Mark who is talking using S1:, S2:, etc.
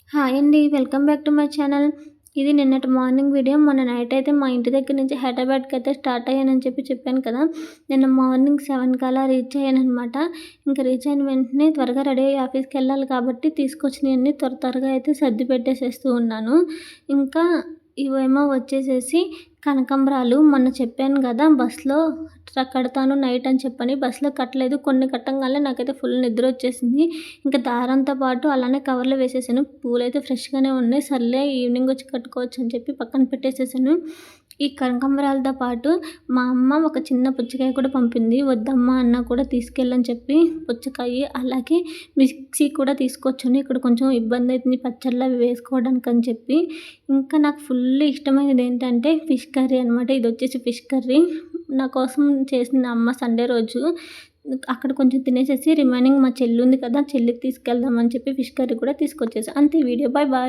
S1: Hi అండి. Welcome back to my channel. ఇది నిన్నటి మార్నింగ్ వీడియో. మొన్న నైట్ అయితే మా ఇంటి దగ్గర నుంచి హైదరాబాద్‌కి అయితే స్టార్ట్ అయ్యానని చెప్పాను కదా! నిన్న మార్నింగ్ 7 కల్లా రీచ్ అయ్యాననమాట. ఇంకా రీచ్ అయిన వెంటనే త్వరగా రెడీ అయ్యి ఆఫీస్‌కెళ్ళాలి కాబట్టి తీసుకొచ్చినయన్నీ త్వరగా అయితే సర్ది పెట్టేసేస్తూ ఉన్నాను. ఇంకా ఇవేమో వచ్చేసేసి కనకాంబరాలు. మొన్న చెప్పాను కదా! బస్‌లో కడతాను నైట్ అని చెప్పని. బస్‌లో కట్టలేదు. కొన్ని కట్టంగానే నాకైతే ఫుల్ నిద్రొచ్చేసింది. ఇంకా దారంతో పాటు అలానే కవర్‌లో వేసేసాను. పూలైతే ఫ్రెష్‌గానే ఉన్నాయి. సర్లే ఈవినింగ్ వచ్చి కట్టుకోవచ్చు అని చెప్పి పక్కన పెట్టేసేసాను. ఈ కనకాంబరాలతో పాటు మా అమ్మ ఒక చిన్న పుచ్చకాయ కూడా పంపింది. వద్దమ్మా అన్నా కూడా తీసుకెళ్ళని చెప్పి పుచ్చకాయ, అలాగే మిక్సీ కూడా తీసుకొచ్చాను. ఇక్కడ కొంచెం ఇబ్బంది అవుతుంది పచ్చళ్ళు అవి వేసుకోవడానికి అని చెప్పి. ఇంకా నాకు ఫుల్ ఇష్టమైనది ఏంటంటే ఫిష్ కర్రీ అనమాట. ఇది వచ్చేసి ఫిష్ కర్రీ నా కోసం చేసింది అమ్మ సండే రోజు. అక్కడ కొంచెం తినేసేసి రిమైనింగ్ మా చెల్లి ఉంది కదా! చెల్లికి తీసుకెళ్దామని చెప్పి ఫిష్ కర్రీ కూడా తీసుకొచ్చేసా. అంతే వీడియో. Bye bye.